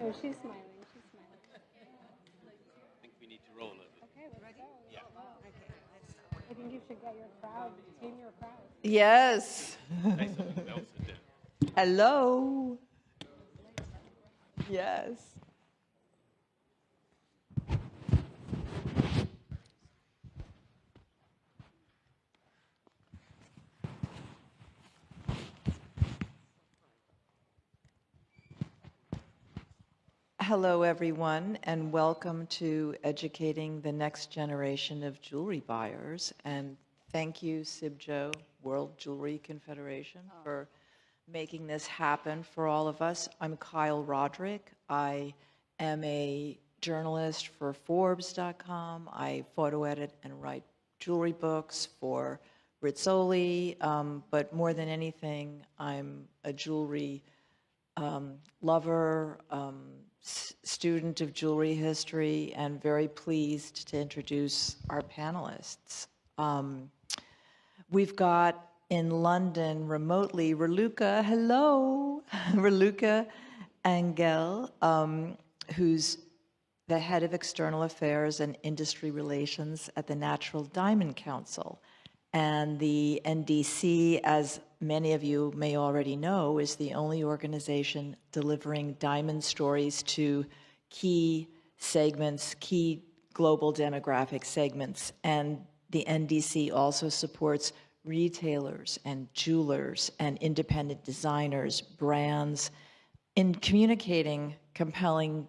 Oh, she's smiling. She's smiling. I think we need to roll it. Okay, let's go. Yeah. Okay, let's start. I think you should get your crowd, tame your crowd. Yes. Say something else to do. Hello. Yes. Hello, everyone, and welcome to Educating the Next Generation of Jewelry Buyers. And thank you, CIBJO, World Jewelry Confederation, for making this happen for all of us. I'm Kyle Roderick. I am a journalist for Forbes.com. I photo edit and write jewelry books for Rizzoli, but more than anything, I'm a jewelry lover, student of jewelry history, and very pleased to introduce our panelists. We've got in London remotely Raluca, hello, Raluca Anghel, who's the head of external affairs and industry relations at the Natural Diamond Council. And the NDC, as many of you may already know, is the only organization delivering diamond stories to key segments, key global demographic segments. And the NDC also supports retailers and jewelers and independent designers, brands, in communicating compelling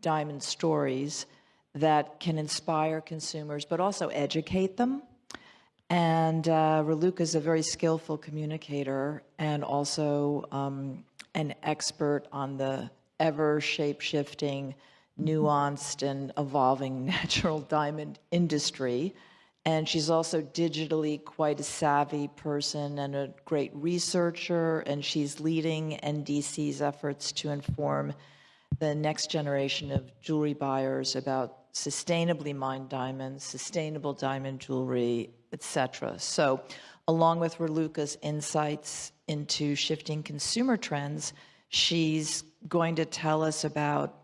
diamond stories that can inspire consumers, but also educate them. And Raluca is a very skillful communicator and also an expert on the ever shape-shifting, nuanced, and evolving natural diamond industry. And she's also digitally quite a savvy person and a great researcher, and she's leading NDC's efforts to inform the next generation of jewelry buyers about sustainably mined diamonds, sustainable diamond jewelry, etc. So, along with Raluca's insights into shifting consumer trends, she's going to tell us about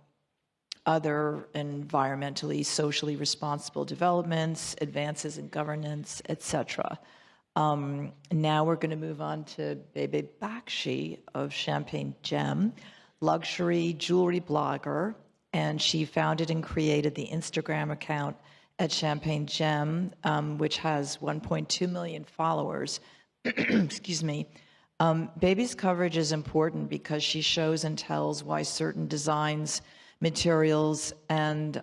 other environmentally, socially responsible developments, advances in governance, etc. Now we're going to move on to Bebe Bakshi of Champagne Gem, luxury jewelry blogger, and she founded and created the Instagram account at Champagne Gem, which has 1.2 million followers. Excuse me. Baby's coverage is important because she shows and tells why certain designs, materials, and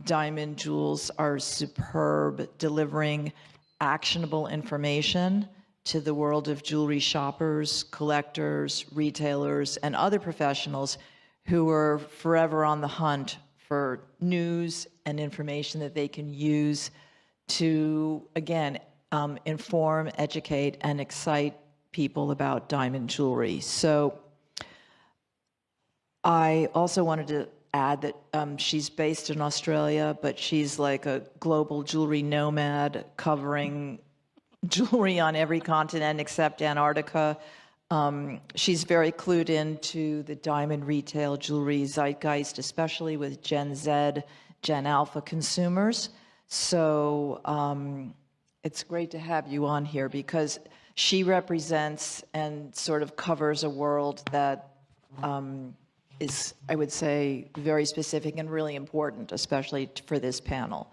diamond jewels are superb, delivering actionable information to the world of jewelry shoppers, collectors, retailers, and other professionals who are forever on the hunt for news and information that they can use to, again, inform, educate, and excite people about diamond jewelry. So I also wanted to add that she's based in Australia, but she's like a global jewelry nomad covering jewelry on every continent except Antarctica. She's very clued into the diamond retail jewelry zeitgeist, especially with Gen Z, Gen Alpha consumers. So it's great to have you on here because she represents and sort of covers a world that is, I would say, very specific and really important, especially for this panel.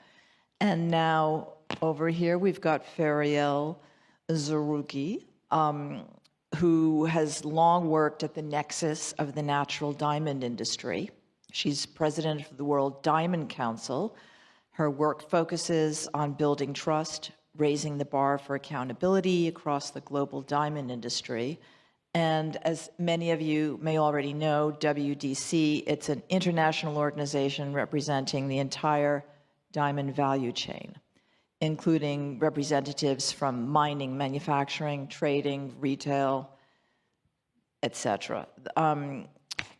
And now over here we've got Feriel Zerouki, who has long worked at the nexus of the natural diamond industry. She's president of the World Diamond Council. Her work focuses on building trust, raising the bar for accountability across the global diamond industry. And as many of you may already know, WDC, it's an international organization representing the entire diamond value chain, including representatives from mining, manufacturing, trading, retail, etc.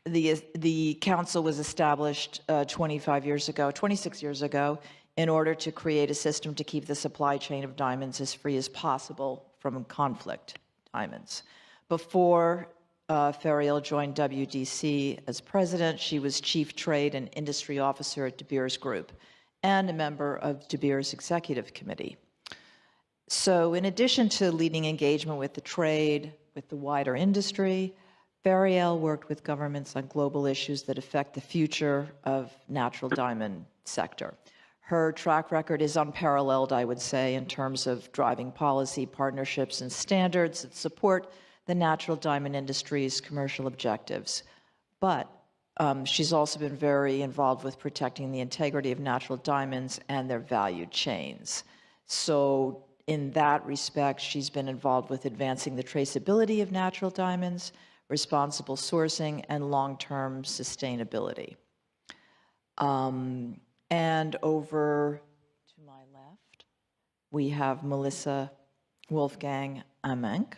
The council was established 26 years ago, in order to create a system to keep the supply chain of diamonds as free as possible from conflict diamonds. Before Feriel joined WDC as president, she was chief trade and industry officer at De Beers Group and a member of De Beers Executive Committee. So in addition to leading engagement with the trade, with the wider industry, Feriel worked with governments on global issues that affect the future of natural diamond sector. Her track record is unparalleled, I would say, in terms of driving policy, partnerships, and standards that support the natural diamond industry's commercial objectives. But she's also been very involved with protecting the integrity of natural diamonds and their value chains. So in that respect, she's been involved with advancing the traceability of natural diamonds, responsible sourcing, and long-term sustainability. And over to my left, we have Melissa Wolfgang Amenc.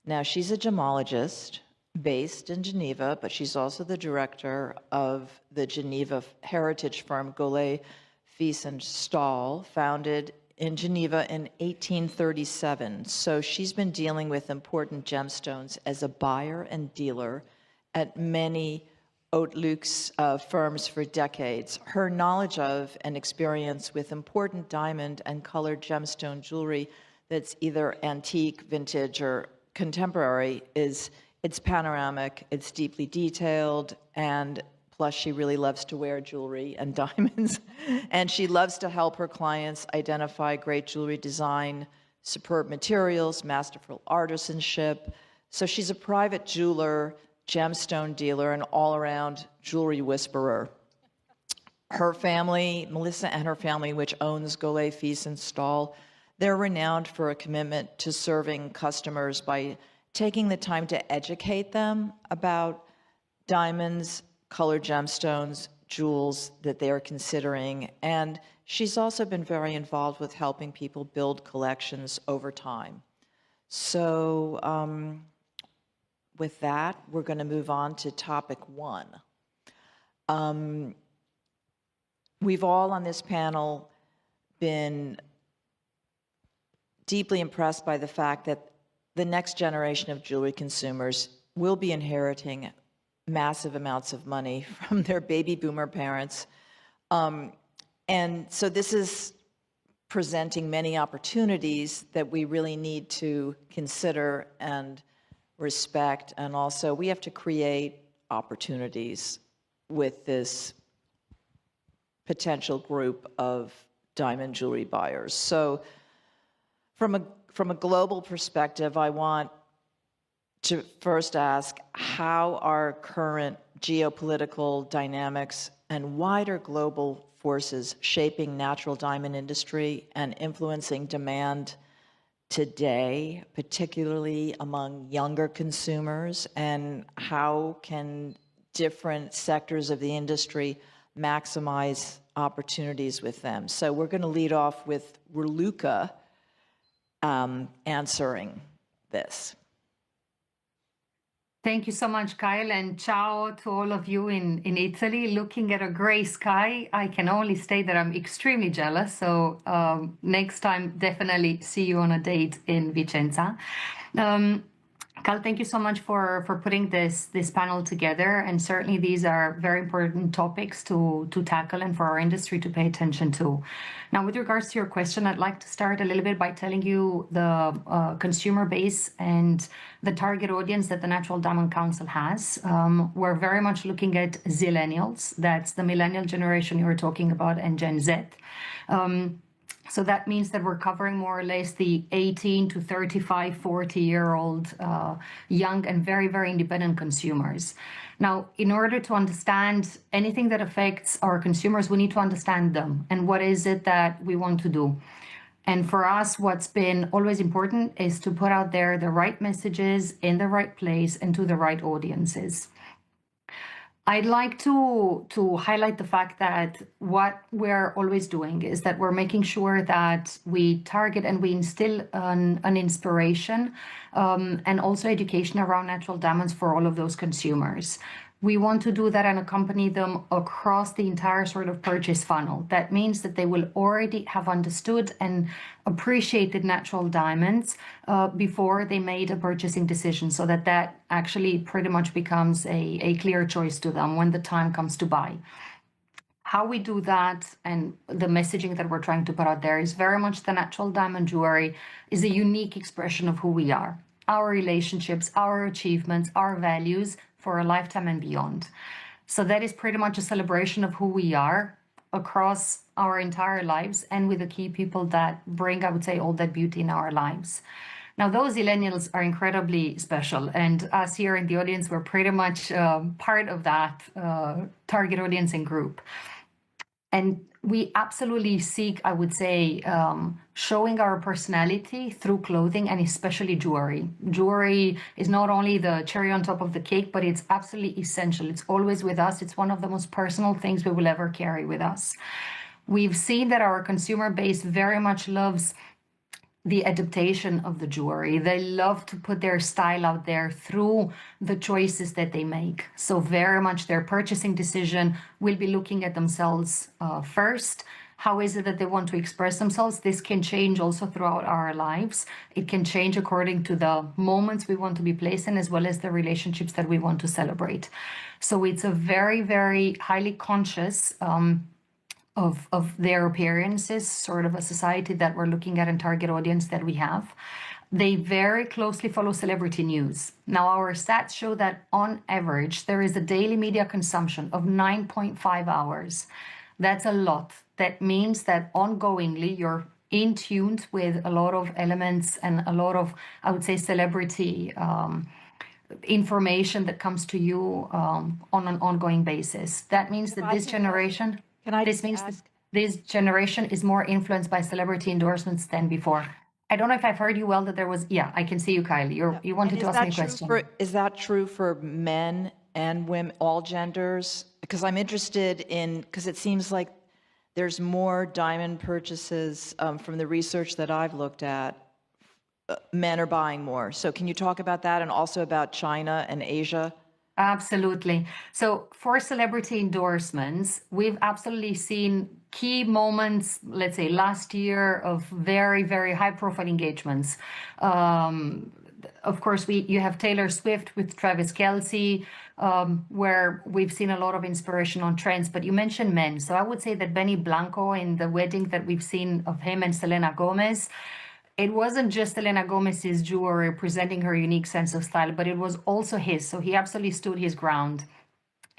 Now, she's a gemologist based in Geneva, but she's also the director of the Geneva heritage firm Golay Fils Stahl, founded in Geneva in 1837. So she's been dealing with important gemstones as a buyer and dealer at many haute luxe firms for decades. Her knowledge of and experience with important diamond and colored gemstone jewelry that's either antique, vintage, or contemporary it's panoramic, it's deeply detailed, and plus she really loves to wear jewelry and diamonds. And she loves to help her clients identify great jewelry design, superb materials, masterful artisanship. So she's a private jeweler, gemstone dealer, and all-around jewelry whisperer. Her family, Melissa and her family, which owns Golay Fils Stahl, they're renowned for a commitment to serving customers by taking the time to educate them about diamonds, colored gemstones, jewels that they are considering. And she's also been very involved with helping people build collections over time. So with that, we're going to move on to topic one. We've all on this panel been deeply impressed by the fact that the next generation of jewelry consumers will be inheriting massive amounts of money from their baby boomer parents. And so this is presenting many opportunities that we really need to consider and respect. And also we have to create opportunities with this potential group of diamond jewelry buyers. So from a global perspective, I want to first ask how are current geopolitical dynamics and wider global forces shaping natural diamond industry and influencing demand today, particularly among younger consumers, and how can different sectors of the industry maximize opportunities with them. So we're going to lead off with Raluca answering this. Thank you so much, Kyle, and ciao to all of you in Italy. Looking at a gray sky, I can only state that I'm extremely jealous. So next time, definitely see you on a date in Vicenza. Kyle, thank you so much for putting this panel together. And certainly these are very important topics to tackle and for our industry to pay attention to. Now, with regards to your question, I'd like to start a little bit by telling you the consumer base and the target audience that the Natural Diamond Council has. We're very much looking at Zillennials. That's the millennial generation you were talking about, and Gen Z. So that means that we're covering more or less the 18 to 35, 40-year-old young and very, very independent consumers. Now, in order to understand anything that affects our consumers, we need to understand them and what is it that we want to do. And for us, what's been always important is to put out there the right messages in the right place and to the right audiences. I'd like to highlight the fact that what we're always doing is that we're making sure that we target and we instill an inspiration and also education around natural diamonds for all of those consumers. We want to do that and accompany them across the entire sort of purchase funnel. That means that they will already have understood and appreciated natural diamonds before they made a purchasing decision, so that that actually pretty much becomes a clear choice to them when the time comes to buy. How we do that and the messaging that we're trying to put out there is very much the natural diamond jewelry is a unique expression of who we are, our relationships, our achievements, our values for a lifetime and beyond. So that is pretty much a celebration of who we are across our entire lives and with the key people that bring, I would say, all that beauty in our lives. Now, those millennials are incredibly special, and us here in the audience, we're pretty much part of that target audience and group. And we absolutely seek, I would say, showing our personality through clothing and especially jewelry. Jewelry is not only the cherry on top of the cake, but it's absolutely essential. It's always with us. It's one of the most personal things we will ever carry with us. We've seen that our consumer base very much loves the adaptation of the jewelry. They love to put their style out there through the choices that they make. So very much their purchasing decision will be looking at themselves first. How is it that they want to express themselves? This can change also throughout our lives. It can change according to the moments we want to be placed in, as well as the relationships that we want to celebrate. So it's a very, very highly conscious of their appearances, sort of a society that we're looking at and target audience that we have. They very closely follow celebrity news. Now, our stats show that on average, there is a daily media consumption of 9.5 hours. That's a lot. That means that ongoingly, you're in tune with a lot of elements and a lot of, I would say, celebrity information that comes to you on an ongoing basis. That means that this generation... This means that this generation is more influenced by celebrity endorsements than before. I don't know if I've heard you well that there was, yeah, I can see you, Kyle. You wanted to ask me a question. Is that true for men and women, all genders? Because I'm interested in, because it seems like there's more diamond purchases from the research that I've looked at. Men are buying more. So can you talk about that and also about China and Asia? Absolutely. So for celebrity endorsements, we've absolutely seen key moments, let's say last year, of very, very high profile engagements. Of course, you have Taylor Swift with Travis Kelce, where we've seen a lot of inspiration on trends, but you mentioned men. So I would say that Benny Blanco, in the wedding that we've seen of him and Selena Gomez, it wasn't just Selena Gomez's jewelry presenting her unique sense of style, but it was also his. So he absolutely stood his ground.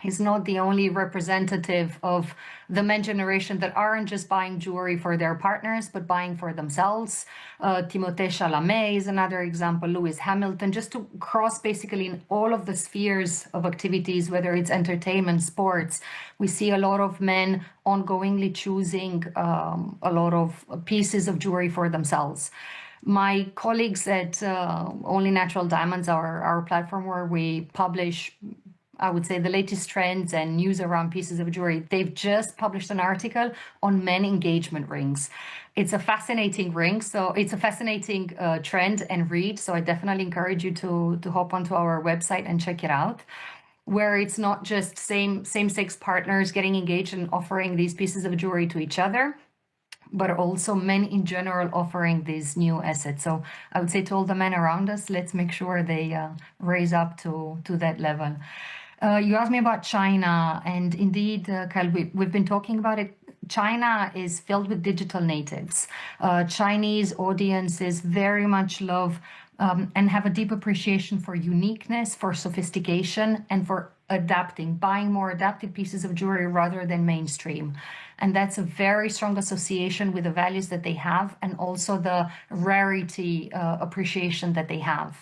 He's not the only representative of the men generation that aren't just buying jewelry for their partners, but buying for themselves. Timothée Chalamet is another example, Lewis Hamilton, just to cross basically in all of the spheres of activities, whether it's entertainment, sports. We see a lot of men ongoingly choosing a lot of pieces of jewelry for themselves. My colleagues at Only Natural Diamonds, our platform where we publish, I would say, the latest trends and news around pieces of jewelry, they've just published an article on men engagement rings. It's a fascinating ring, so it's a fascinating trend and read. So I definitely encourage you to hop onto our website and check it out, where it's not just same-sex partners getting engaged and offering these pieces of jewelry to each other, but also men in general offering these new assets. So I would say to all the men around us, let's make sure they raise up to that level. You asked me about China, and indeed, Kyle, we've been talking about it. China is filled with digital natives. Chinese audiences very much love and have a deep appreciation for uniqueness, for sophistication, and for adapting, buying more adapted pieces of jewelry rather than mainstream. And that's a very strong association with the values that they have and also the rarity appreciation that they have.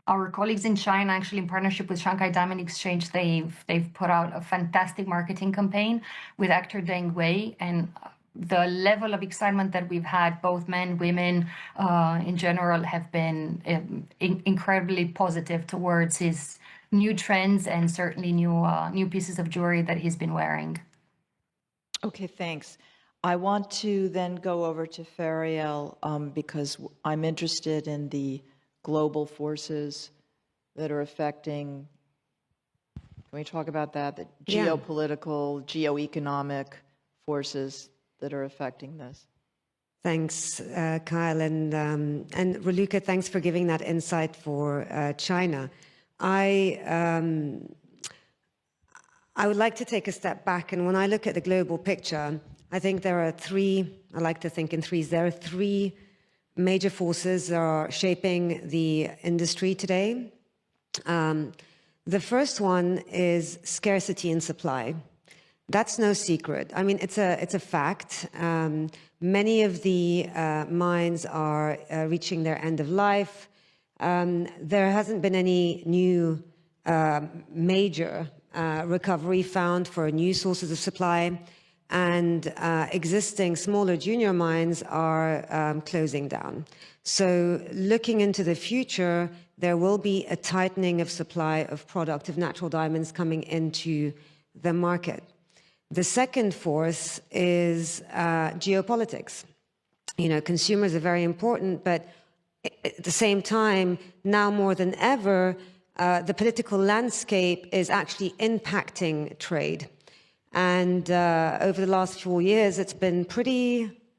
Our colleagues in China, actually in partnership with Shanghai Diamond Exchange, they've put out a fantastic marketing campaign with actor Deng Wei, and the level of excitement that we've had, both men, women in general, have been incredibly positive towards his new trends and certainly new pieces of jewelry that he's been wearing. Okay, thanks. I want to then go over to Feriel because I'm interested in the global forces that are affecting Can we talk about that? The Yeah. geopolitical, geoeconomic forces that are affecting this. Thanks, Kyle, and Raluca, thanks for giving that insight for China. I would like to take a step back, and when I look at the global picture, I think there are I like to think in threes. There are three major forces that are shaping the industry today. The first one is scarcity in supply. That's no secret. I mean, it's a fact. Many of the mines are reaching their end of life. There hasn't been any new major recovery found for new sources of supply, and existing smaller junior mines are closing down. So looking into the future, there will be a tightening of supply of product of natural diamonds coming into the market. The second force is geopolitics. You know, consumers are very important, but at the same time, now more than ever, the political landscape is actually impacting trade. And over the last 4 years, it's been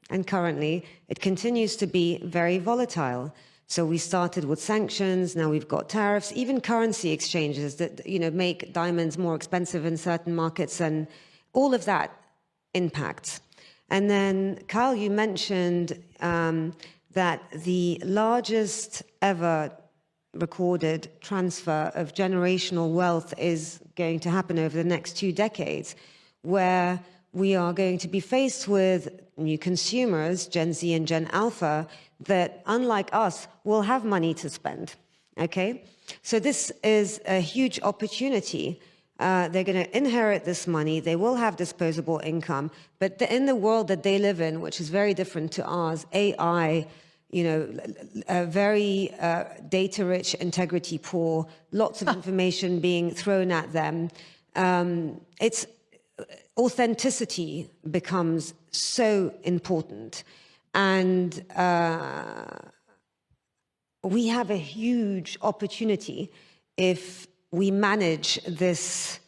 and currently, it continues to be very volatile. So we started with sanctions, now we've got tariffs, even currency exchanges that, you know, make diamonds more expensive in certain markets, and all of that impacts. And then, Kyle, you mentioned that the largest ever recorded transfer of generational wealth is going to happen over the next 2 decades, where we are going to be faced with new consumers, Gen Z and Gen Alpha, that, unlike us, will have money to spend, okay? So this is a huge opportunity. They're going to inherit this money. They will have disposable income. But in the world that they live in, which is very different to ours, AI, you know, very data-rich, integrity poor, lots of information being thrown at them. It's authenticity becomes so important. And we have a huge opportunity if we manage this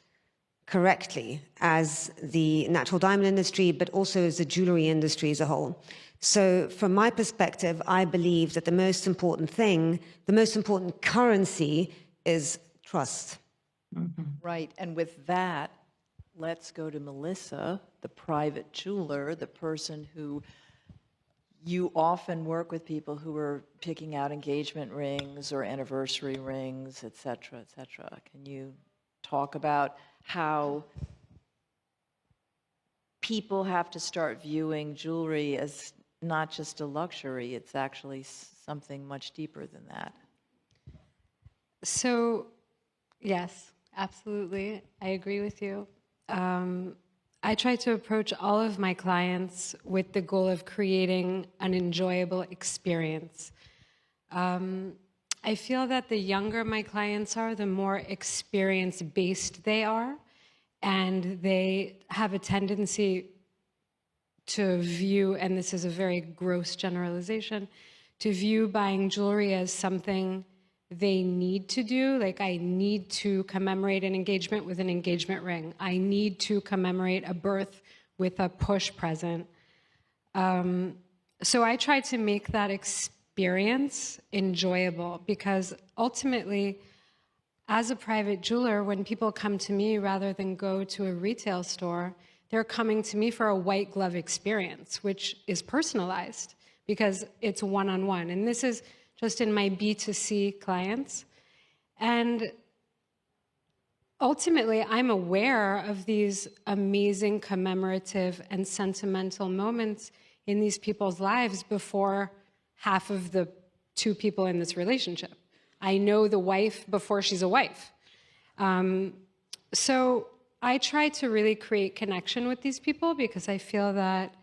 correctly as the natural diamond industry, but also as the jewelry industry as a whole. So from my perspective, I believe that the most important thing, the most important currency is trust. Mm-hmm. Right. And with that, let's go to Melissa, the private jeweler, the person who you often work with people who are picking out engagement rings or anniversary rings, et cetera, et cetera. Can you talk about how people have to start viewing jewelry as not just a luxury, it's actually something much deeper than that? So, yes, absolutely. I agree with you. I try to approach all of my clients with the goal of creating an enjoyable experience. I feel that the younger my clients are, the more experience-based they are, and they have a tendency to view, and this is a very gross generalization, to view buying jewelry as something they need to do. Like, I need to commemorate an engagement with an engagement ring. I need to commemorate a birth with a push present. So I try to make that experience enjoyable, because ultimately, as a private jeweler, when people come to me rather than go to a retail store, they're coming to me for a white glove experience, which is personalized because it's one-on-one. And this is just in my B2C clients. And ultimately, I'm aware of these amazing commemorative and sentimental moments in these people's lives before half of the 2 people in this relationship. I know the wife before she's a wife. So I try to really create connection with these people, because I feel that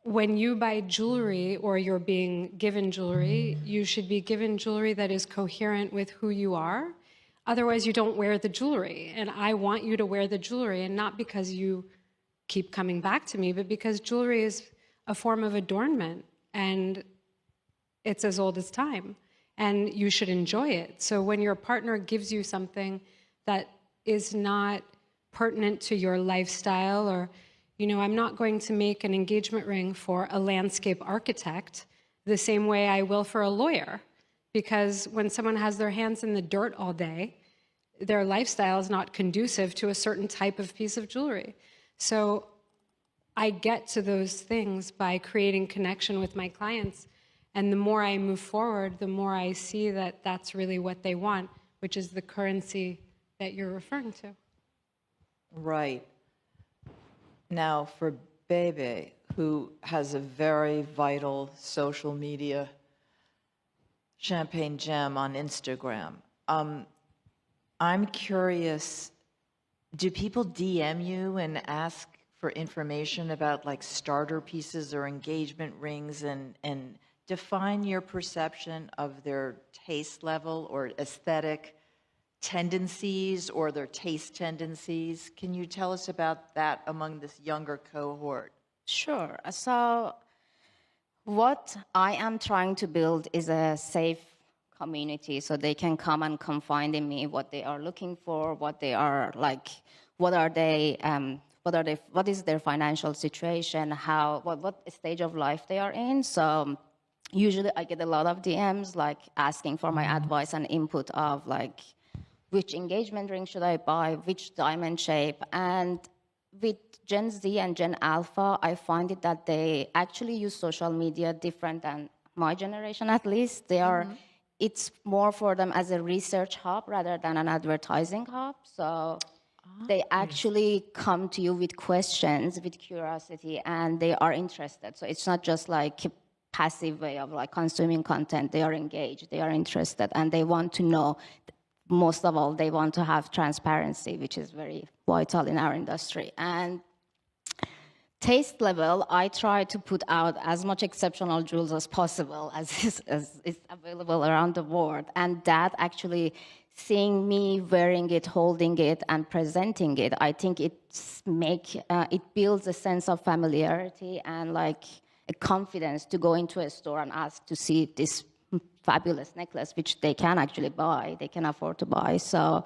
when you buy jewelry or you're being given jewelry, you should be given jewelry that is coherent with who you are. Otherwise, you don't wear the jewelry. And I want you to wear the jewelry, and not because you keep coming back to me, but because jewelry is a form of adornment, and it's as old as time, and you should enjoy it. So when your partner gives you something that is not pertinent to your lifestyle, or, you know, I'm not going to make an engagement ring for a landscape architect the same way I will for a lawyer, because when someone has their hands in the dirt all day, their lifestyle is not conducive to a certain type of piece of jewelry. So I get to those things by creating connection with my clients. And the more I move forward, the more I see that that's really what they want, which is the currency that you're referring to. Right. Now, for Bebe, who has a very vital social media champagne gem on Instagram, I'm curious, do people DM you and ask for information about like starter pieces or engagement rings, and define your perception of their taste level or aesthetic tendencies or their taste tendencies? Can you tell us about that among this younger cohort? Sure. So what I am trying to build is a safe community, so they can come and confide in me what they are looking for, what they are like, what is their financial situation, what stage of life they are in. So usually I get a lot of DMs like asking for my advice and input of like, which engagement ring should I buy, which diamond shape. And with Gen Z and Gen Alpha, I find it that they actually use social media different than my generation, at least. They are, it's more for them as a research hub rather than an advertising hub. So they actually come to you with questions, with curiosity, and they are interested. So it's not just like a passive way of like consuming content. They are engaged, they are interested, and they want to know. Most of all, they want to have transparency, which is very vital in our industry. And taste level, I try to put out as much exceptional jewels as possible as is available around the world. And that actually, seeing me wearing it, holding it, and presenting it, I think it builds a sense of familiarity and like a confidence to go into a store and ask to see this fabulous necklace, which they can actually buy, they can afford to buy. So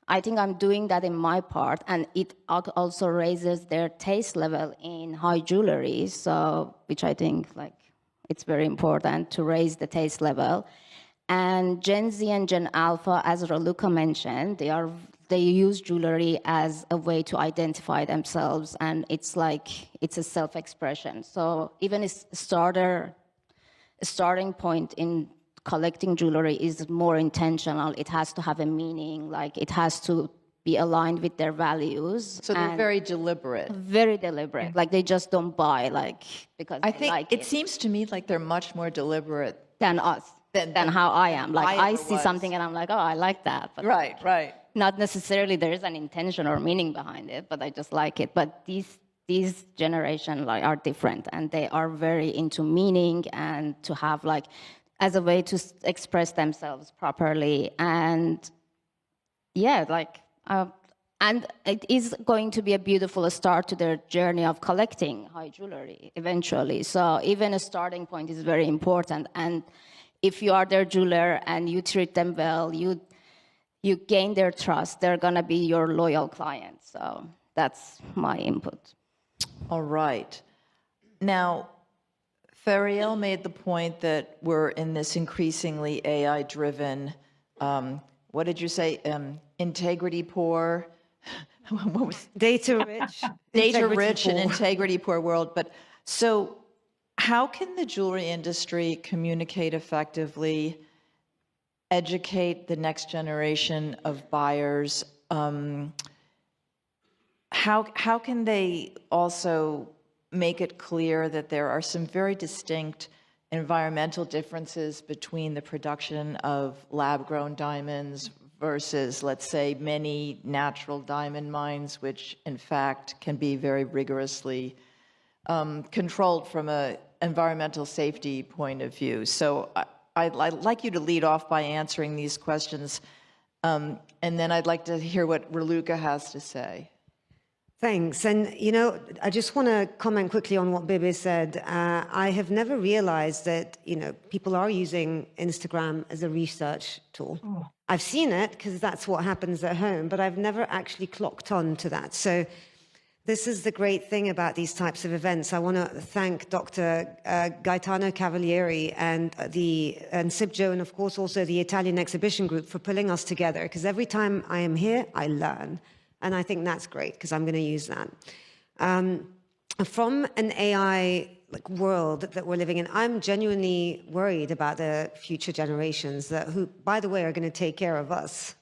I think I'm doing that in my part, and it also raises their taste level in high jewelry, so which I think like it's very important to raise the taste level. And Gen Z and Gen Alpha, as Raluca mentioned, they use jewelry as a way to identify themselves, and it's a self-expression. So even a starting point in collecting jewelry is more intentional. It has to have a meaning, like it has to be aligned with their values. So they're very deliberate. Very deliberate. Like they just don't buy like because I they think like it seems to me like they're much more deliberate than us, than how I am. Like I see was. something and I'm like, oh, I like that. But right. not necessarily there is an intention or meaning behind it, but I just like it. But these generation like are different, and they are very into meaning and to have like as a way to express themselves properly. And yeah, like and it is going to be a beautiful start to their journey of collecting high jewelry eventually. So even a starting point is very important. And if you are their jeweler and you treat them well, you gain their trust, they're gonna be your loyal client. So that's my input. All right. Now, Feriel made the point that we're in this increasingly AI-driven, what did you say, integrity poor? What was Data-rich. data-rich and integrity-poor world. But so how can the jewelry industry communicate effectively, educate the next generation of buyers? How can they also make it clear that there are some very distinct environmental differences between the production of lab-grown diamonds versus, let's say, many natural diamond mines, which in fact can be very rigorously controlled from an environmental safety point of view? So I'd like you to lead off by answering these questions, and then I'd like to hear what Raluca has to say. Thanks. And, you know, I just want to comment quickly on what Bebe said. I have never realized that, you know, people are using Instagram as a research tool. Oh. I've seen it because that's what happens at home, but I've never actually clocked on to that. So this is the great thing about these types of events. I want to thank Dr. Gaetano Cavalieri and CIBJO, and of course also the Italian exhibition group for pulling us together, because every time I am here, I learn. And I think that's great, because I'm going to use that. From an AI world that we're living in, I'm genuinely worried about the future generations who, by the way, are going to take care of us.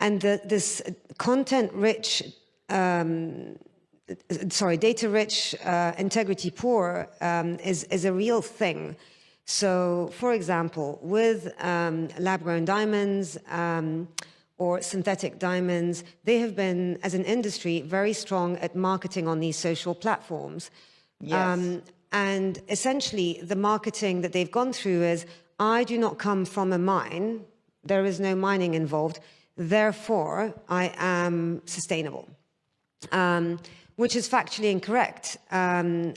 This content-rich, data-rich, integrity-poor is a real thing. So, for example, with lab-grown diamonds, or synthetic diamonds, they have been, as an industry, very strong at marketing on these social platforms. Yes. And essentially, the marketing that they've gone through is, I do not come from a mine, there is no mining involved, therefore, I am sustainable, which is factually incorrect. And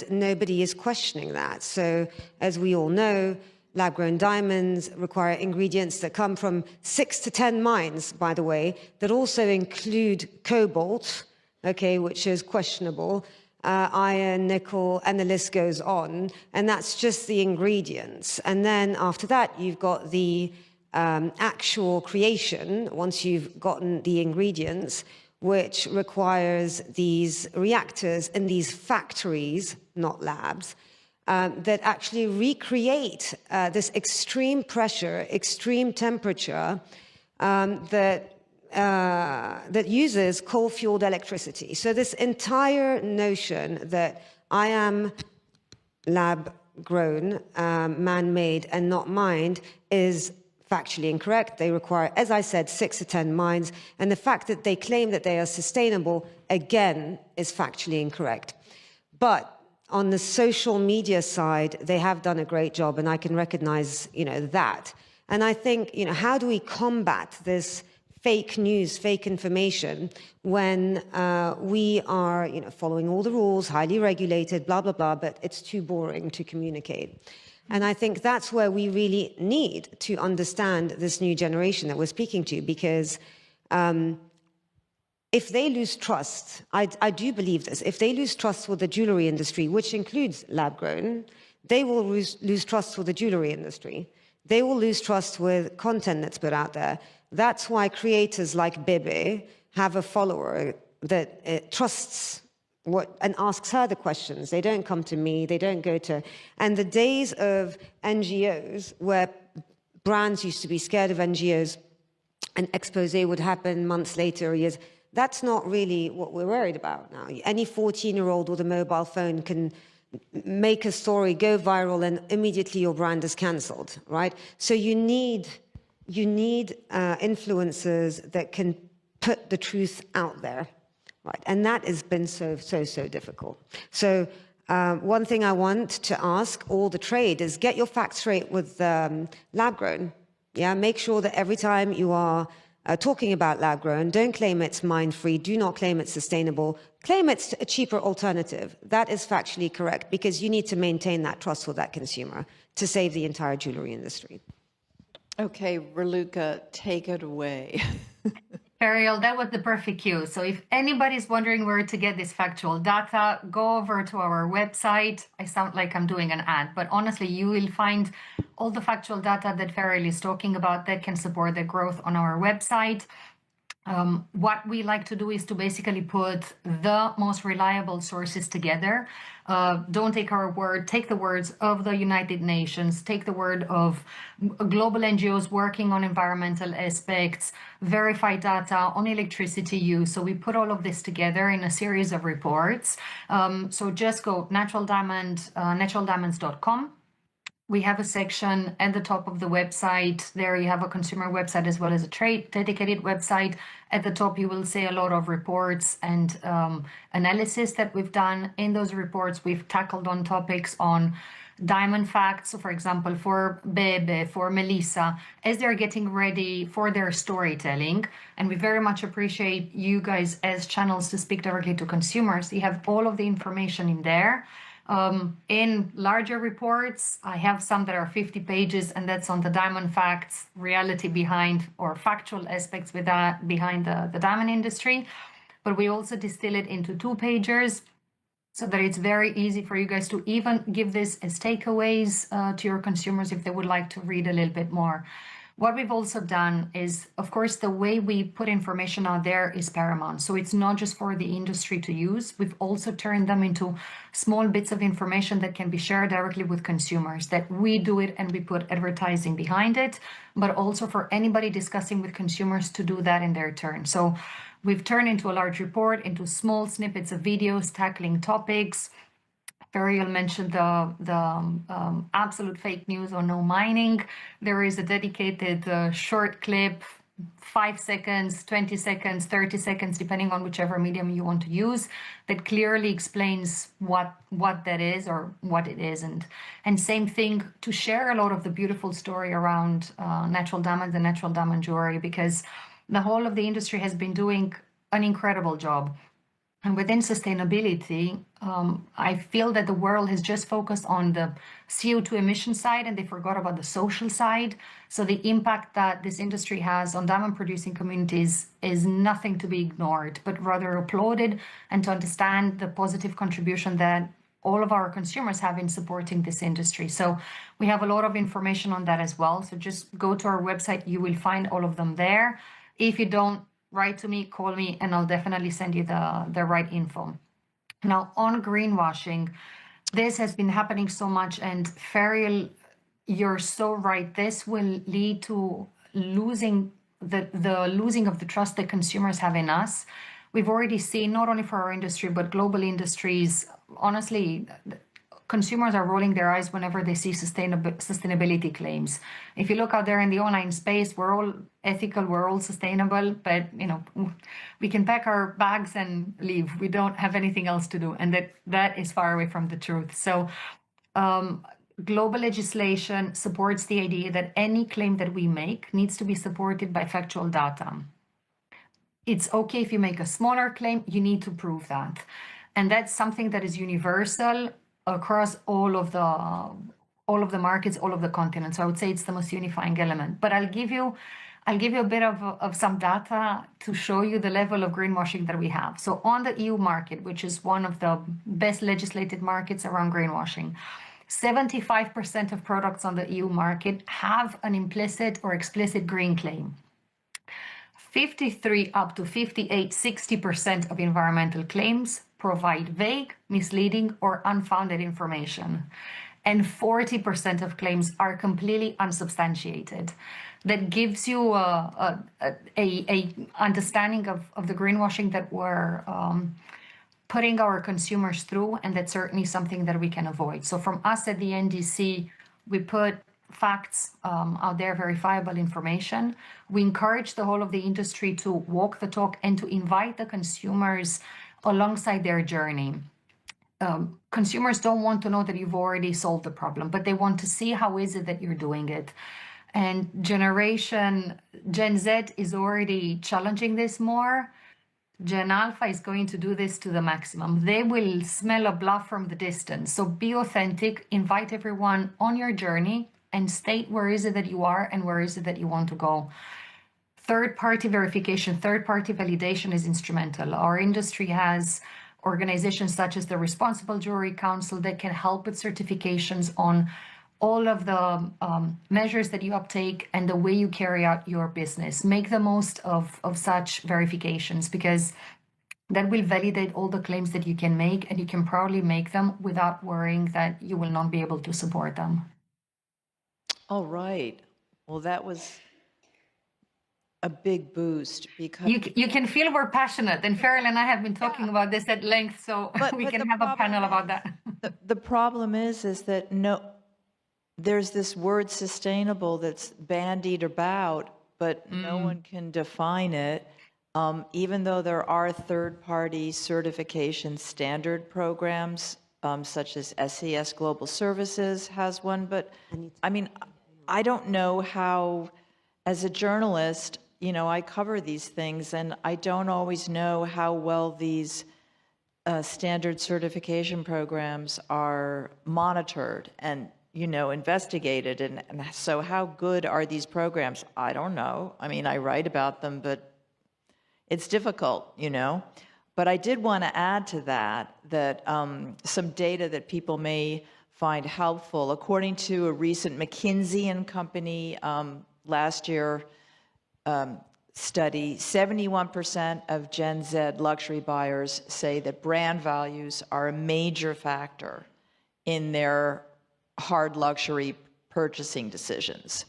nobody is questioning that. So, as we all know, lab-grown diamonds require ingredients that come from 6 to 10 mines, by the way, that also include cobalt, okay, which is questionable, iron, nickel, and the list goes on. And that's just the ingredients. And then after that, you've got the actual creation, once you've gotten the ingredients, which requires these reactors in these factories, not labs, that actually recreate this extreme pressure, extreme temperature that uses coal-fueled electricity. So this entire notion that I am lab-grown, man-made, and not mined is factually incorrect. They require, as I said, 6 to 10 mines. And the fact that they claim that they are sustainable, again, is factually incorrect. But on the social media side, they have done a great job, and I can recognize, you know, that. And I think, you know, how do we combat this fake news, fake information, when we are, you know, following all the rules, highly regulated, blah, blah, blah, but it's too boring to communicate. And I think that's where we really need to understand this new generation that we're speaking to, because if they lose trust, I do believe this, if they lose trust with the jewellery industry, which includes lab-grown, they will lose trust with the jewellery industry. They will lose trust with content that's put out there. That's why creators like Bebe have a follower that trusts and asks her the questions. They don't come to me, they don't go to... And the days of NGOs, where brands used to be scared of NGOs, an expose would happen months later, years... That's not really what we're worried about now. Any 14-year-old with a mobile phone can make a story, go viral, and immediately your brand is cancelled, right? So you need influencers that can put the truth out there, right? And that has been so difficult. So one thing I want to ask all the trade is get your facts straight with lab-grown. Yeah, make sure that every time you are talking about lab-grown, don't claim it's mine-free, do not claim it's sustainable, claim it's a cheaper alternative. That is factually correct, because you need to maintain that trust with that consumer to save the entire jewellery industry. Okay, Raluca, take it away. Feriel, that was the perfect cue. So if anybody's wondering where to get this factual data, go over to our website. I sound like I'm doing an ad, but honestly, you will find all the factual data that Feriel is talking about that can support the growth on our website. What we like to do is to basically put the most reliable sources together. Don't take our word, take the words of the United Nations, take the word of global NGOs working on environmental aspects, verify data on electricity use. So we put all of this together in a series of reports. So just go naturaldiamonds.com. We have a section at the top of the website. There you have a consumer website as well as a trade dedicated website. At the top, you will see a lot of reports and analysis that we've done. In those reports, we've tackled on topics on diamond facts. So for example, for Bebe, for Melissa, as they're getting ready for their storytelling, and we very much appreciate you guys as channels to speak directly to consumers. You have all of the information in there. In larger reports, I have some that are 50 pages, and that's on the diamond facts, reality behind, or factual aspects with that behind the diamond industry. But we also distill it into 2-pagers so that it's very easy for you guys to even give this as takeaways to your consumers if they would like to read a little bit more. What we've also done is, of course, the way we put information out there is paramount. So it's not just for the industry to use. We've also turned them into small bits of information that can be shared directly with consumers, that we do it and we put advertising behind it, but also for anybody discussing with consumers to do that in their turn. So we've turned into a large report, into small snippets of videos tackling topics. Feriel mentioned the absolute fake news or no mining. There is a dedicated short clip, 5 seconds, 20 seconds, 30 seconds, depending on whichever medium you want to use, that clearly explains what that is or what it isn't. And same thing to share a lot of the beautiful story around natural diamonds and natural diamond jewelry, because the whole of the industry has been doing an incredible job. And within sustainability, I feel that the world has just focused on the CO2 emission side and they forgot about the social side. So the impact that this industry has on diamond producing communities is nothing to be ignored, but rather applauded, and to understand the positive contribution that all of our consumers have in supporting this industry. So we have a lot of information on that as well. So just go to our website, you will find all of them there. If you don't, write to me, call me, and I'll definitely send you the right info. Now, on greenwashing, this has been happening so much, and Feriel, you're so right. This will lead to losing the losing of the trust that consumers have in us. We've already seen, not only for our industry, but global industries, honestly, consumers are rolling their eyes whenever they see sustainability claims. If you look out there in the online space, we're all ethical, we're all sustainable, but we can pack our bags and leave. We don't have anything else to do, and that is far away from the truth. So global legislation supports the idea that any claim that we make needs to be supported by factual data. It's okay if you make a smaller claim, you need to prove that. And that's something that is universal across all of the markets, all of the continents. So I would say it's the most unifying element. But I'll give you a bit of some data to show you the level of greenwashing that we have. So on the EU market, which is one of the best legislated markets around greenwashing, 75% of products on the EU market have an implicit or explicit green claim. 53 up to 58, 60% of environmental claims provide vague, misleading, or unfounded information. And 40% of claims are completely unsubstantiated. That gives you a understanding of the greenwashing that we're putting our consumers through, and that's certainly something that we can avoid. So from us at the NDC, we put facts out there, verifiable information. We encourage the whole of the industry to walk the talk and to invite the consumers alongside their journey. Consumers don't want to know that you've already solved the problem, but they want to see how is it that you're doing it. And Gen Z is already challenging this more. Gen Alpha is going to do this to the maximum. They will smell a bluff from the distance. So be authentic, invite everyone on your journey, and state where is it that you are and where is it that you want to go. Third-party verification, third-party validation is instrumental. Our industry has organizations such as the Responsible Jewelry Council that can help with certifications on all of the measures that you uptake and the way you carry out your business. Make the most of such verifications, because that will validate all the claims that you can make, and you can proudly make them without worrying that you will not be able to support them. All right. Well, that was a big boost, because you can feel we're passionate, and Feriel and I have been talking about this at length, so we can have a panel about that. The problem is that there's this word sustainable that's bandied about, but no one can define it. Even though there are third-party certification standard programs, such as SES Global Services has one. But I mean, I don't know how, as a journalist, you know, I cover these things, and I don't always know how well these standard certification programs are monitored and, you know, investigated. And so how good are these programs? I don't know. I mean, I write about them, but it's difficult, you know. But I did want to add to that some data that people may find helpful. According to a recent McKinsey and Company last year study, 71% of Gen Z luxury buyers say that brand values are a major factor in their hard luxury purchasing decisions.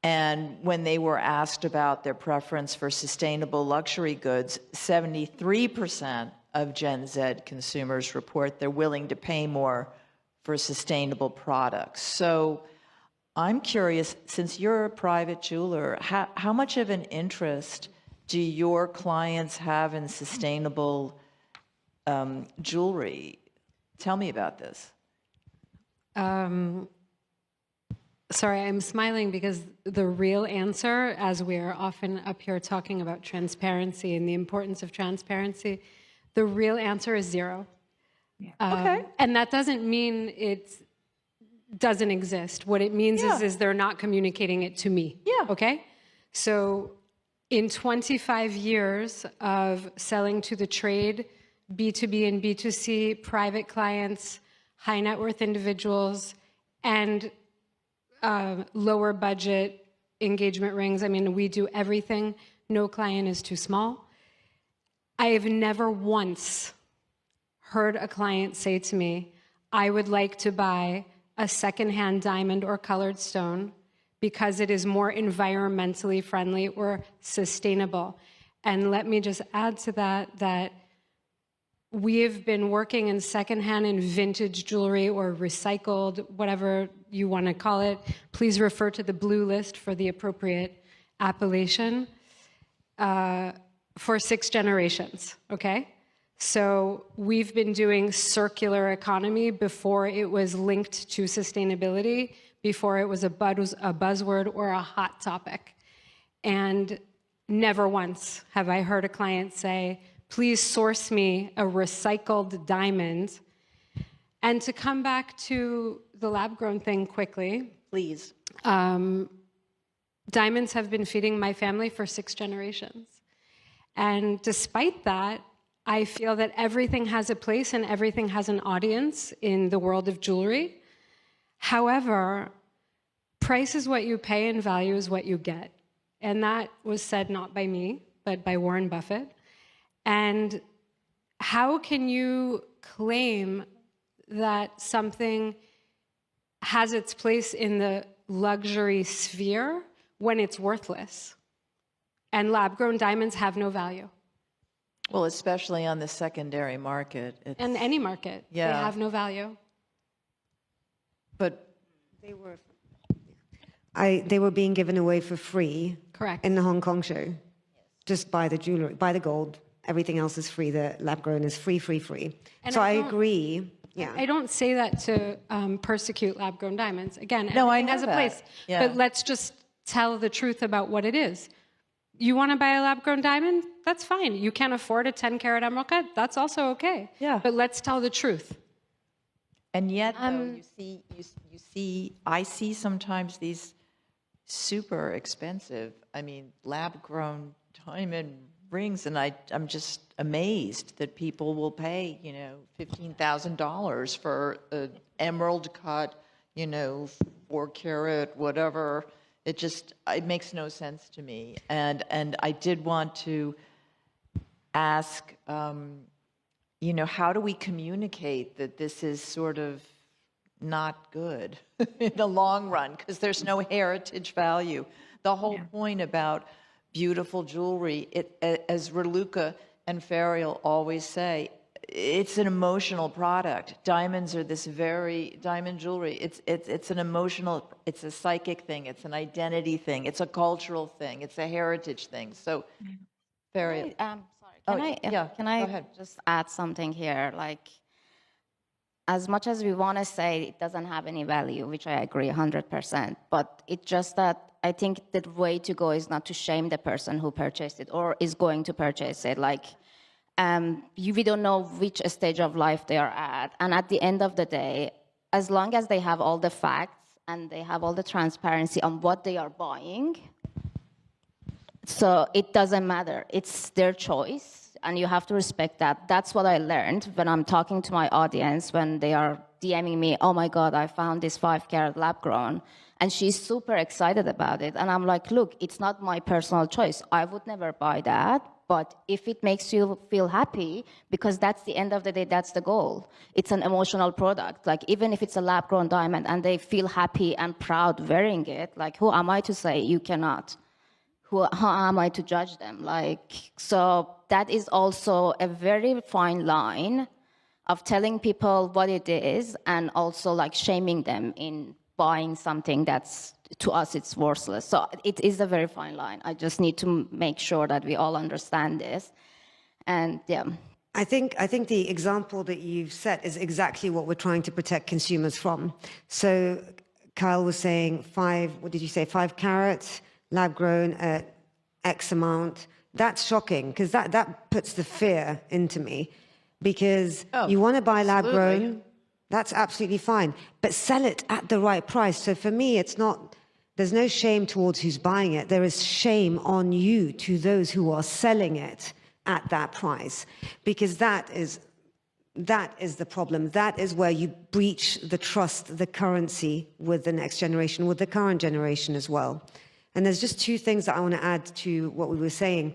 And when they were asked about their preference for sustainable luxury goods, 73% of Gen Z consumers report they're willing to pay more for sustainable products. So I'm curious, since you're a private jeweler, how much of an interest do your clients have in sustainable jewelry? Tell me about this. Sorry, I'm smiling because the real answer, as we're often up here talking about transparency and the importance of transparency, the real answer is zero. Okay. And that doesn't mean it doesn't exist. What it means is they're not communicating it to me. Yeah. Okay? So in 25 years of selling to the trade, B2B and B2C, private clients, high net worth individuals, and lower budget engagement rings. I mean, we do everything. No client is too small. I have never once heard a client say to me, I would like to buy a secondhand diamond or colored stone because it is more environmentally friendly or sustainable. And let me just add to that we have been working in secondhand and vintage jewelry or recycled, whatever you want to call it. Please refer to the blue list for the appropriate appellation for 6 generations, okay? So we've been doing circular economy before it was linked to sustainability, before it was a buzzword or a hot topic. And never once have I heard a client say, please source me a recycled diamond. And to come back to the lab-grown thing quickly. Please. Diamonds have been feeding my family for 6 generations. And despite that, I feel that everything has a place and everything has an audience in the world of jewelry. However, price is what you pay and value is what you get. And that was said not by me, but by Warren Buffett. And how can you claim that something has its place in the luxury sphere when it's worthless? And lab-grown diamonds have no value. Well, especially on the secondary market. And any market, they have no value. But They were being given away for free. Correct. In the Hong Kong show. Just buy the jewelry, buy the gold. Everything else is free. The lab-grown is free. And so I don't- agree. Yeah. I don't say that to persecute lab-grown diamonds. Again, No, I everything know has a that. place. Yeah. But let's just tell the truth about what it is. You want to buy a lab-grown diamond? That's fine. You can't afford a 10-carat emerald cut? That's also okay. Yeah. But let's tell the truth. And yet, though, you see, I see sometimes these super expensive, I mean, lab-grown diamond rings, and I'm just amazed that people will pay, you know, $15,000 for an emerald cut, you know, 4-carat, whatever. It makes no sense to me. And I did want to ask, you know, how do we communicate that this is sort of not good in the long run? Because there's no heritage value. The whole point about beautiful jewelry, as Raluca and Feriel always say, it's an emotional product. Diamonds are diamond jewelry. It's an emotional, it's a psychic thing. It's an identity thing. It's a cultural thing. It's a heritage thing. So, Feriel. Sorry, can I go ahead. just add something here? Like, as much as we want to say it doesn't have any value, which I agree 100%, but it's just that I think the way to go is not to shame the person who purchased it or is going to purchase it. Like, we don't know which stage of life they are at. And at the end of the day, as long as they have all the facts and they have all the transparency on what they are buying, so it doesn't matter. It's their choice, and you have to respect that. That's what I learned when I'm talking to my audience, when they are DMing me, oh my God, I found this 5-carat lab grown. And she's super excited about it. And I'm like, look, it's not my personal choice. I would never buy that. But if it makes you feel happy, because that's the end of the day, that's the goal. It's an emotional product. Like, even if it's a lab-grown diamond and they feel happy and proud wearing it, like, who am I to say you cannot? How am I to judge them? Like, so that is also a very fine line of telling people what it is and also like shaming them in buying something that's, to us, it's worthless. So it is a very fine line. I just need to make sure that we all understand this. And yeah. I think the example that you've set is exactly what we're trying to protect consumers from. So Kyle was saying 5 carats, lab grown at X amount. That's shocking, because that puts the fear into me, because you want to buy lab grown, that's absolutely fine, but sell it at the right price. So for me, there's no shame towards who's buying it. There is shame on you to those who are selling it at that price, because that is the problem. That is where you breach the trust, the currency with the next generation, with the current generation as well. And there's just 2 things that I want to add to what we were saying.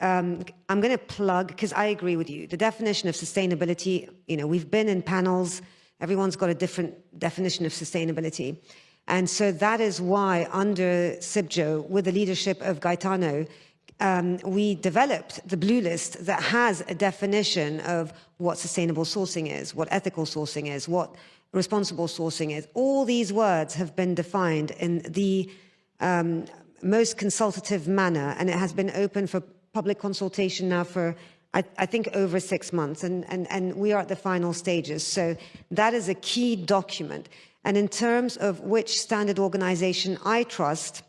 I'm going to plug, because I agree with you. The definition of sustainability, we've been in panels. Everyone's got a different definition of sustainability. And so that is why under CIBJO, with the leadership of Gaetano, we developed the blue list that has a definition of what sustainable sourcing is, what ethical sourcing is, what responsible sourcing is. All these words have been defined in the most consultative manner, and it has been open for public consultation now for, I think, over 6 months, and we are at the final stages. So that is a key document. And in terms of which standard organization I trust,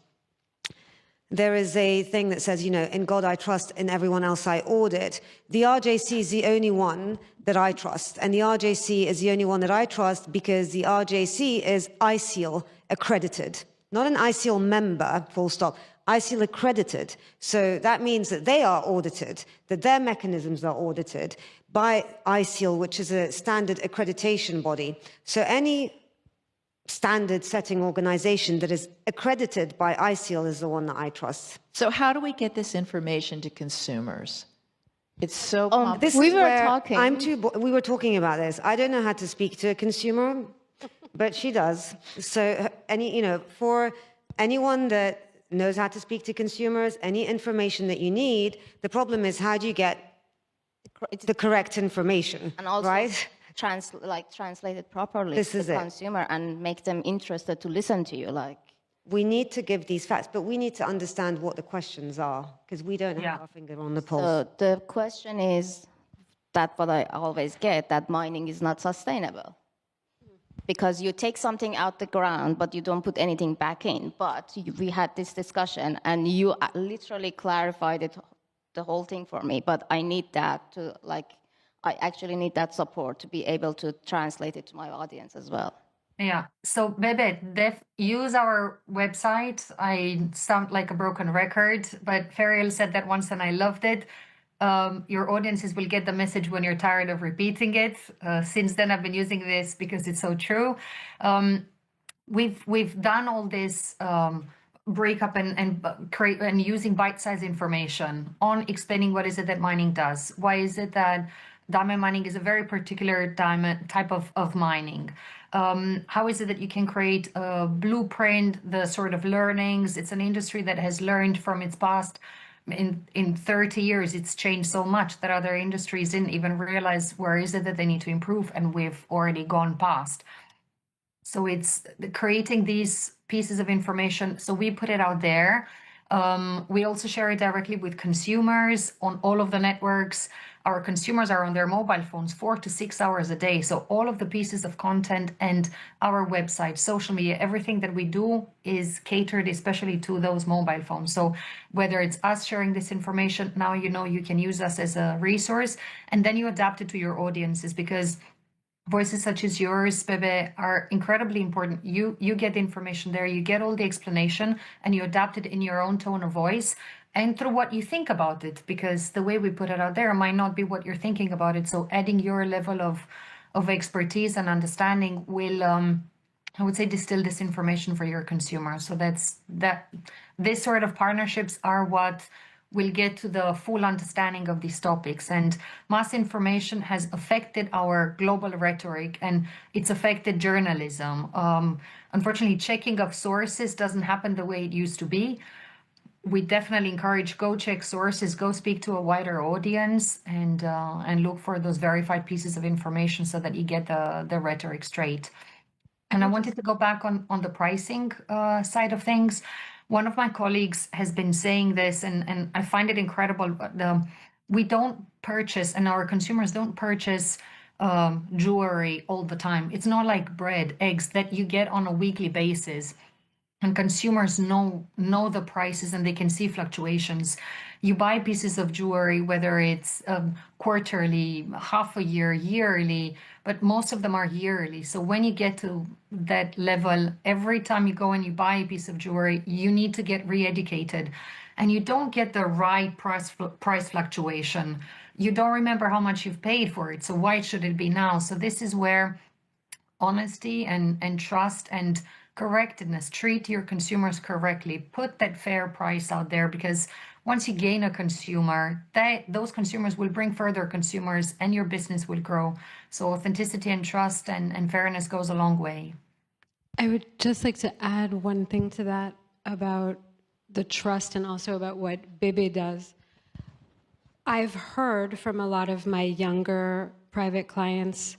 there is a thing that says, in God I trust, in everyone else I audit. The RJC is the only one that I trust, and the RJC is the only one that I trust because the RJC is ISEAL accredited. Not an ISEAL member, full stop, ISEAL accredited. So that means that they are audited, that their mechanisms are audited by ISEAL, which is a standard accreditation body. So any standard setting organization that is accredited by ISEAL is the one that I trust. So how do we get this information to consumers? It's so complicated. This is where we were talking about this. I don't know how to speak to a consumer, but she does. So for anyone that knows how to speak to consumers, any information that you need, the problem is, how do you get the correct information, and also right? Translate it properly This to is the it. consumer and make them interested to listen to you. We need to give these facts, but we need to understand what the questions are, because we don't have our finger on the pulse. So the question is that what I always get, that mining is not sustainable. Because you take something out the ground, but you don't put anything back in. But we had this discussion, and you literally clarified it, the whole thing for me. But I need that to, I actually need that support to be able to translate it to my audience as well. Yeah. So Bebe, use our website. I sound like a broken record, but Feriel said that once and I loved it. Your audiences will get the message when you're tired of repeating it. Since then, I've been using this because it's so true. We've done all this breakup and using bite-sized information on explaining what is it that mining does. Why is it that diamond mining is a very particular diamond type of mining? How is it that you can create a blueprint, the sort of learnings? It's an industry that has learned from its past. In 30 years, it's changed so much that other industries didn't even realize where is it that they need to improve, and we've already gone past. So it's creating these pieces of information. So we put it out there. We also share it directly with consumers on all of the networks. Our consumers are on their mobile phones 4 to 6 hours a day. So all of the pieces of content and our website, social media, everything that we do is catered especially to those mobile phones. So whether it's us sharing this information, now you know you can use us as a resource, and then you adapt it to your audiences, because voices such as yours, Bebe, are incredibly important. You get the information there, you get all the explanation, and you adapt it in your own tone of voice and through what you think about it, because the way we put it out there might not be what you're thinking about it. So adding your level of expertise and understanding will, I would say, distill this information for your consumers. So this sort of partnerships are what will get to the full understanding of these topics. And mass information has affected our global rhetoric, and it's affected journalism. Unfortunately, checking of sources doesn't happen the way it used to be. We definitely encourage, go check sources, go speak to a wider audience, and look for those verified pieces of information so that you get the rhetoric straight. And I wanted to go back on the pricing side of things. One of my colleagues has been saying this, and I find it incredible. We don't purchase, and our consumers don't purchase jewelry all the time. It's not like bread, eggs that you get on a weekly basis. And consumers know the prices, and they can see fluctuations. You buy pieces of jewelry, whether it's quarterly, half a year, yearly, but most of them are yearly. So when you get to that level, every time you go and you buy a piece of jewelry, you need to get re-educated, and you don't get the right price fluctuation. You don't remember how much you've paid for it. So why should it be now? So this is where honesty and trust and correctness, treat your consumers correctly, put that fair price out there, because once you gain a consumer, those consumers will bring further consumers and your business will grow. So authenticity and trust and fairness goes a long way. I would just like to add one thing to that about the trust and also about what Bebe does. I've heard from a lot of my younger private clients,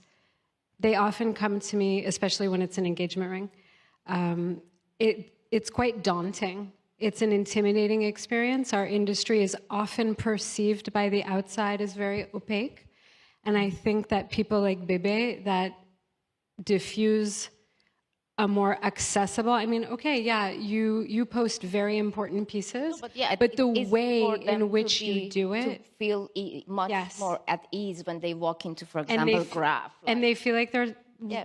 they often come to me, especially when it's an engagement ring. It's quite daunting. It's an intimidating experience. Our industry is often perceived by the outside as very opaque. And I think that people like Bebe that diffuse a more accessible, I mean, okay, yeah, you post very important pieces, but the way in which you do it, to feel much more at ease when they walk into, for example, Graph. And they feel like they're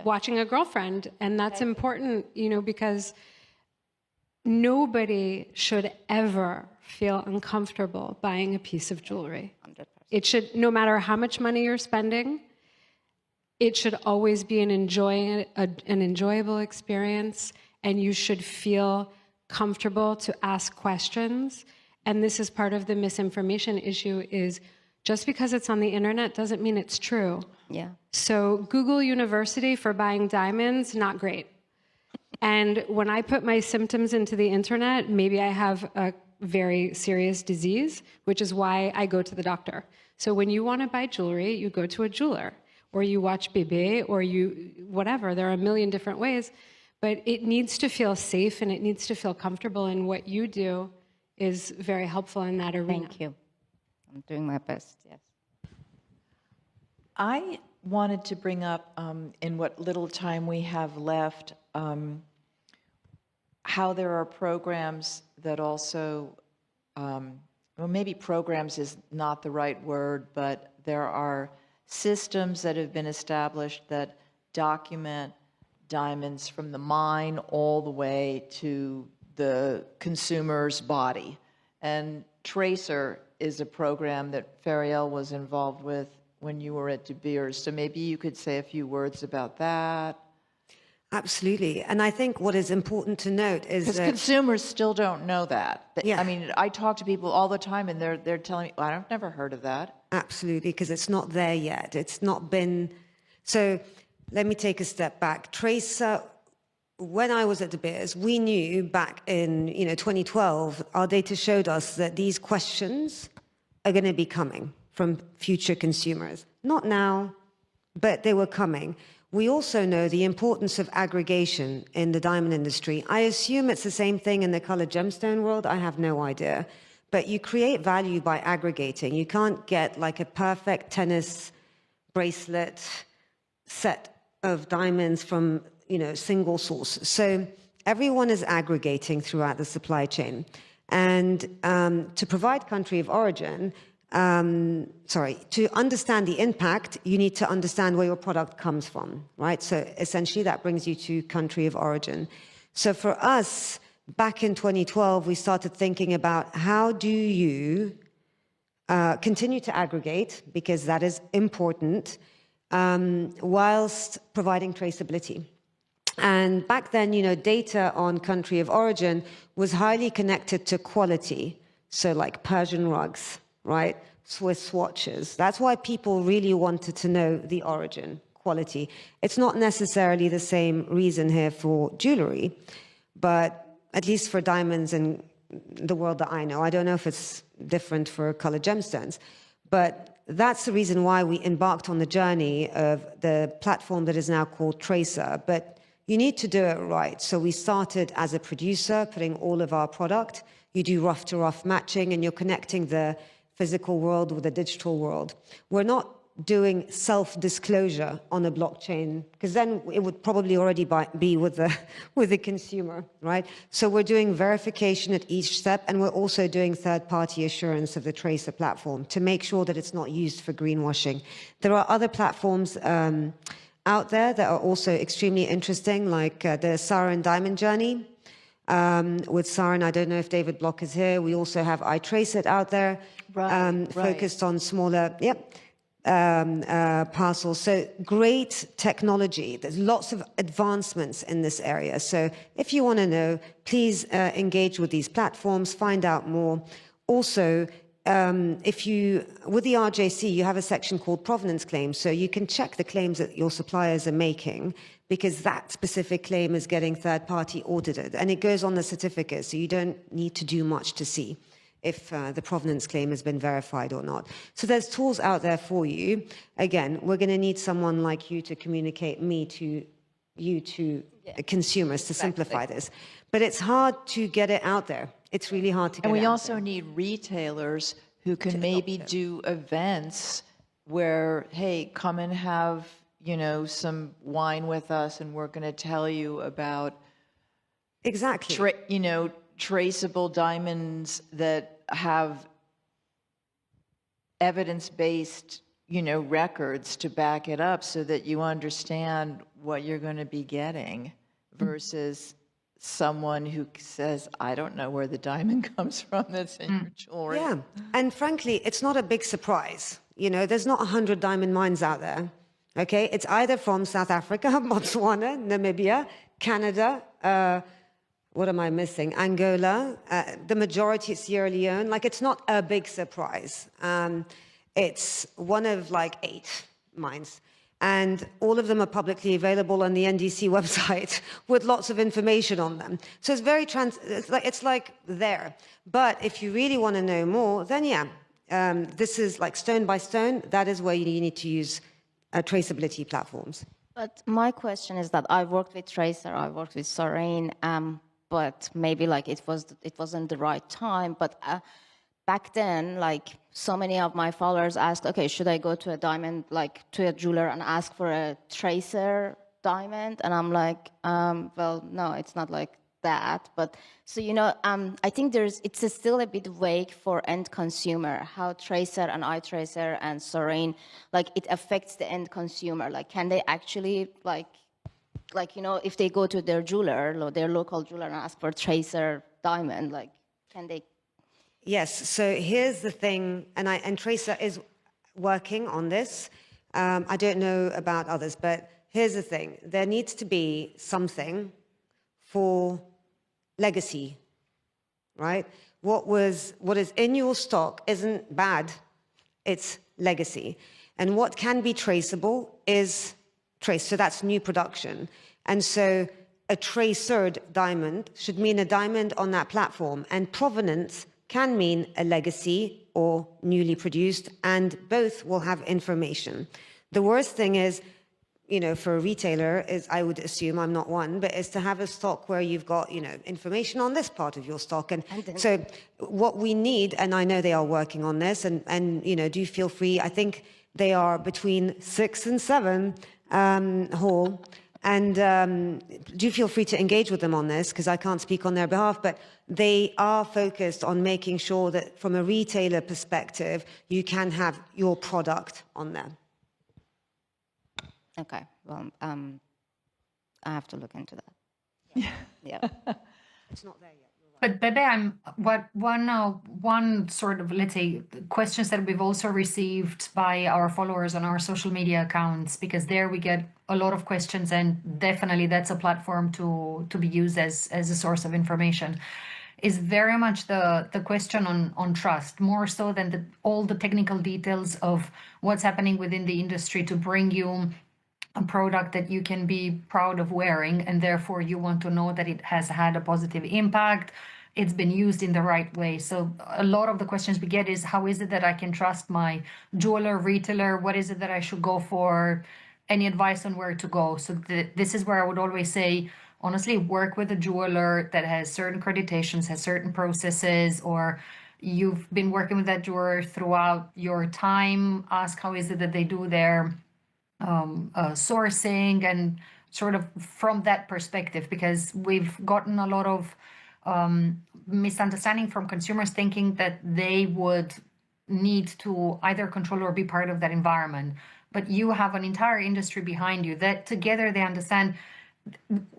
watching a girlfriend. And that's important, because nobody should ever feel uncomfortable buying a piece of jewelry. 100%. It should, no matter how much money you're spending, it should always be an enjoyable experience, and you should feel comfortable to ask questions. And this is part of the misinformation issue, is just because it's on the internet doesn't mean it's true. Yeah. So Google University for buying diamonds, not great. And when I put my symptoms into the internet, maybe I have a very serious disease, which is why I go to the doctor. So when you want to buy jewelry, you go to a jeweler, or you watch Bebe, or whatever. There are a million different ways, but it needs to feel safe and it needs to feel comfortable. And what you do is very helpful in that arena. Thank you. I'm doing my best, yes. I wanted to bring up, in what little time we have left, how there are programs that also, well, maybe programs is not the right word, but there are systems that have been established that document diamonds from the mine all the way to the consumer's body. And Tracer is a program that Feriel was involved with when you were at De Beers. So maybe you could say a few words about that. Absolutely. And I think what is important to note is because that consumers still don't know that. Yeah. I mean, I talk to people all the time, and they're telling me, I've never heard of that. absolutely, because it's not there yet. It's not been. So let me take a step back. Tracer, when I was at De Beers, we knew back in 2012, our data showed us that these questions are going to be coming from future consumers. Not now, but they were coming. We also know the importance of aggregation in the diamond industry. I assume it's the same thing in the colored gemstone world. I have no idea. But you create value by aggregating. You can't get like a perfect tennis bracelet set of diamonds from, single source. So everyone is aggregating throughout the supply chain. And to provide country of origin, to understand the impact, you need to understand where your product comes from, right? So essentially that brings you to country of origin. So for us, back in 2012, we started thinking about how do you continue to aggregate, because that is important, whilst providing traceability. And back then, data on country of origin was highly connected to quality. So like Persian rugs, right? Swiss watches. That's why people really wanted to know the origin, quality. It's not necessarily the same reason here for jewelry, but at least for diamonds in the world that I know. I don't know if it's different for colored gemstones, but that's the reason why we embarked on the journey of the platform that is now called Tracer. But you need to do it right. So we started as a producer, putting all of our product. You do rough-to-rough matching, and you're connecting the physical world with the digital world. We're not doing self-disclosure on a blockchain, because then it would probably already be with the consumer, right? So we're doing verification at each step, and we're also doing third-party assurance of the Tracer platform to make sure that it's not used for greenwashing. There are other platforms out there that are also extremely interesting, like the Sarin Diamond Journey. With Sarin, I don't know if David Block is here. We also have iTraceIt out there, focused on smaller, parcels. So great technology. There's lots of advancements in this area. So if you want to know, please engage with these platforms, find out more. Also, with the RJC, you have a section called provenance claims. So you can check the claims that your suppliers are making, because that specific claim is getting third-party audited. And it goes on the certificate, so you don't need to do much to see if the provenance claim has been verified or not. So there's tools out there for you. Again, we're going to need someone like you to communicate to consumers to simplify this. But it's hard to get it out there. It's really hard to get it out there. And we also need retailers who can maybe do events where, hey, come and have, some wine with us, and we're going to tell you about traceable diamonds that have evidence-based, records to back it up, so that you understand what you're going to be getting, versus someone who says, I don't know where the diamond comes from that's in your jewelry. Yeah, and frankly, it's not a big surprise. There's not 100 diamond mines out there, okay? It's either from South Africa, Botswana, Namibia, Canada, what am I missing? Angola, the majority is Sierra Leone. Like, it's not a big surprise. It's one of 8 mines. And all of them are publicly available on the NDC website with lots of information on them. So it's very it's like there. But if you really want to know more, then this is like stone by stone. That is where you need to use traceability platforms. But my question is that I've worked with Tracer, I've worked with Sarin, but maybe it wasn't the right time. But back then, so many of my followers asked, okay, should I go to a diamond, to a jeweler and ask for a Tracer diamond? And I'm like, well, no, it's not like that. But so, I think it's still a bit vague for end consumer, how Tracer and iTracer and Sarin, it affects the end consumer. Can they actually, if they go to their jeweler, their local jeweler, and ask for Tracer diamond, can they? Yes, so here's the thing, and Tracer is working on this. I don't know about others, but here's the thing. There needs to be something for legacy, right? What is in your stock isn't bad, it's legacy. And what can be traceable is traced, so that's new production. And so a tracered diamond should mean a diamond on that platform, and provenance can mean a legacy or newly produced, and both will have information. The worst thing is, for a retailer is, I would assume, I'm not one, but is to have a stock where you've got, information on this part of your stock. And so what we need, and I know they are working on this, and do feel free, I think they are between 6 and 7, Hall, and do feel free to engage with them on this, because I can't speak on their behalf, but they are focused on making sure that from a retailer perspective, you can have your product on there. Okay, well, I have to look into that. Yeah. It's not there yet. But Bebe, one sort of, let's say, questions that we've also received by our followers on our social media accounts, because there we get a lot of questions, and definitely that's a platform to be used as a source of information, is very much the question on trust, more so than all the technical details of what's happening within the industry to bring you a product that you can be proud of wearing, and therefore you want to know that it has had a positive impact, it's been used in the right way. So a lot of the questions we get is, how is it that I can trust my jeweler, retailer? What is it that I should go for? Any advice on where to go? So this is where I would always say, honestly, work with a jeweler that has certain accreditations, has certain processes, or you've been working with that jeweler throughout your time. Ask how is it that they do their sourcing, and sort of from that perspective, because we've gotten a lot of misunderstanding from consumers thinking that they would need to either control or be part of that environment. But you have an entire industry behind you that together they understand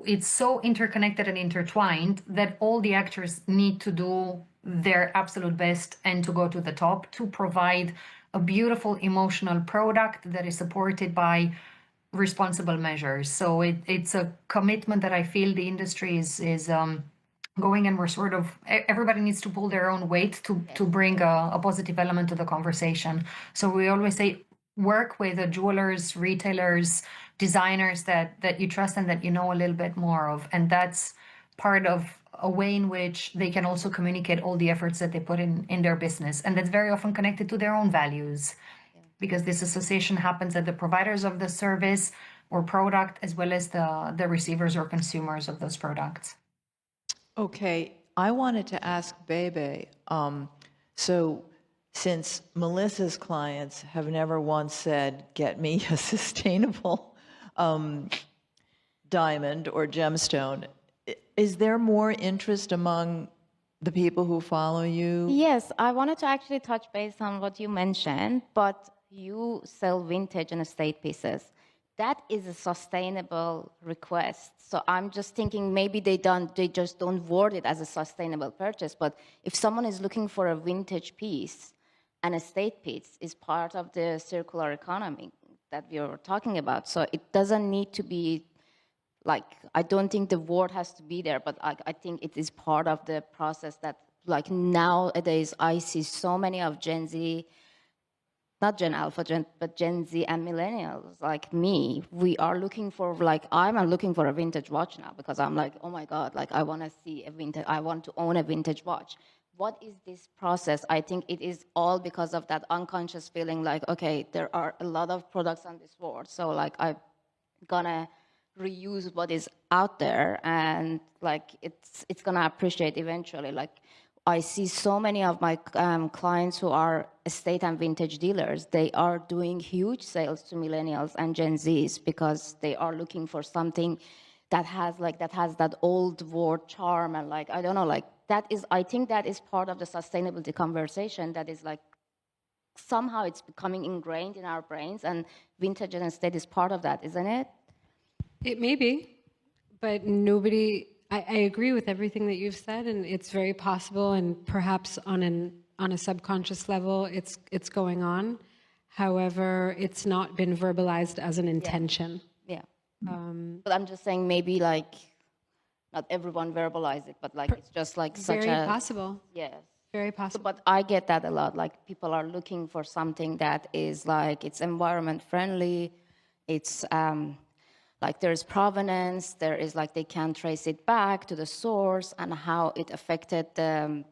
it's so interconnected and intertwined that all the actors need to do their absolute best and to go to the top to provide a beautiful emotional product that is supported by responsible measures. So it's a commitment that I feel the industry is going, and we're sort of, everybody needs to pull their own weight to bring a positive element to the conversation. So we always say, work with the jewelers, retailers, designers that you trust and that you know a little bit more of. And that's part of a way in which they can also communicate all the efforts that they put in their business. And that's very often connected to their own values, because this association happens at the providers of the service or product, as well as the receivers or consumers of those products. Okay, I wanted to ask Bebe, so since Melissa's clients have never once said, get me a sustainable diamond or gemstone, is there more interest among the people who follow you? Yes, I wanted to actually touch base on what you mentioned, but you sell vintage and estate pieces. That is a sustainable request. So I'm just thinking maybe they just don't word it as a sustainable purchase. But if someone is looking for a vintage piece, an estate piece is part of the circular economy that we are talking about. So it doesn't need to be like, I don't think the word has to be there, but I think it is part of the process that, like, nowadays I see so many of Gen Z, not Gen Alpha, but Gen Z and millennials like me, we are looking for, like, I'm looking for a vintage watch now, because I'm like, oh my God, like, I want to see a vintage, I want to own a vintage watch. What is this process? I think it is all because of that unconscious feeling like, okay, there are a lot of products on this world, so like I'm gonna reuse what is out there, and like it's gonna appreciate eventually. Like, I see so many of my clients who are estate and vintage dealers, they are doing huge sales to millennials and Gen Zs because they are looking for something that has that old world charm, and like, I don't know, like that is, I think that is part of the sustainability conversation that is like, somehow it's becoming ingrained in our brains, and vintage and estate is part of that, isn't it? It may be, but nobody, I agree with everything that you've said, and it's very possible, and perhaps on a subconscious level, it's going on. However, it's not been verbalized as an intention. Yeah. But I'm just saying, maybe like, not everyone verbalize it, but like, it's just like such a... Very possible. Yes. Very possible. But I get that a lot. Like, people are looking for something that is like, it's environment friendly, it's like there's provenance, there is like, they can trace it back to the source and how it affected the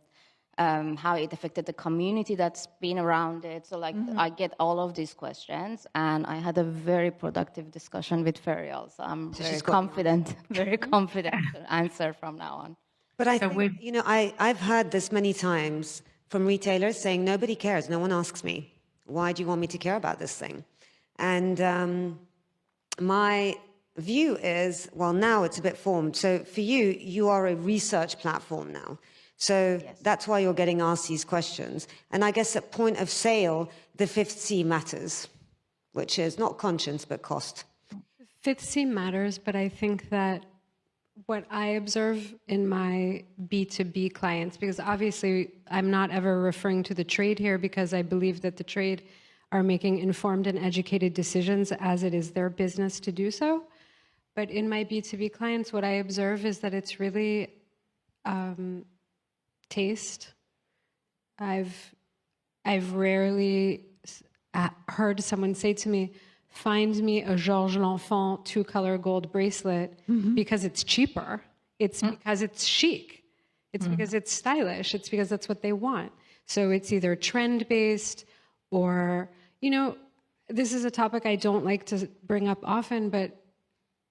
how it affected the community that's been around it. So like I get all of these questions, and I had a very productive discussion with Feriel. So I'm very confident, very confident to answer from now on. But I think, you know, I've heard this many times from retailers saying, nobody cares, no one asks me. Why do you want me to care about this thing? And my view is, well, now it's a bit formed. So for you, you are a research platform now. So that's why you're getting asked these questions. And I guess at point of sale, the fifth C matters, which is not conscience, but cost. Fifth C matters, but I think that what I observe in my B2B clients, because obviously I'm not ever referring to the trade here because I believe that the trade are making informed and educated decisions as it is their business to do so. But in my B2B clients, what I observe is that it's really taste. I've rarely heard someone say to me, find me a Georges L'Enfant 2-color gold bracelet because it's cheaper. It's because it's chic. It's because it's stylish. It's because that's what they want. So it's either trend-based or, you know, this is a topic I don't like to bring up often, but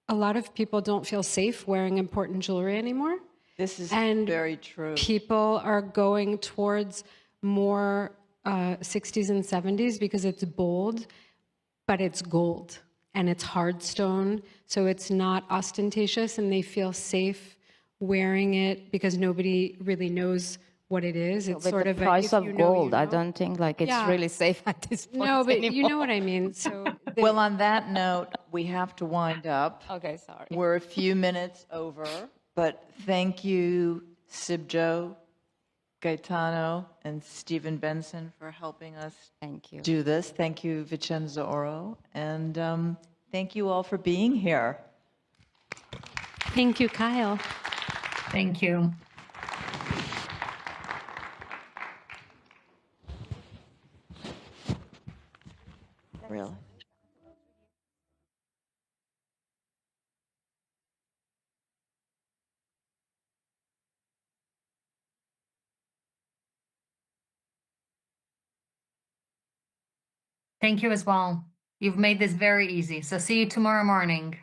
a lot of people don't feel safe wearing important jewelry anymore. This is and very true. People are going towards more 60s and 70s because it's bold, but it's gold and it's hard stone. So it's not ostentatious and they feel safe wearing it because nobody really knows what it is. It's With sort the of price of gold, I don't think like it's Yeah. really safe at this point. No, but anymore. you know what I mean. So Well, on that note, we have to wind up. Okay, sorry. We're a few minutes over, but thank you, CIBJO, Gaetano, and Stephen Benson for helping us Thank you. do this. Thank you, VICENZAORO, and thank you all for being here. thank you, Kyle. Thank you. Really. Thank you as well. You've made this very easy. So see you tomorrow morning.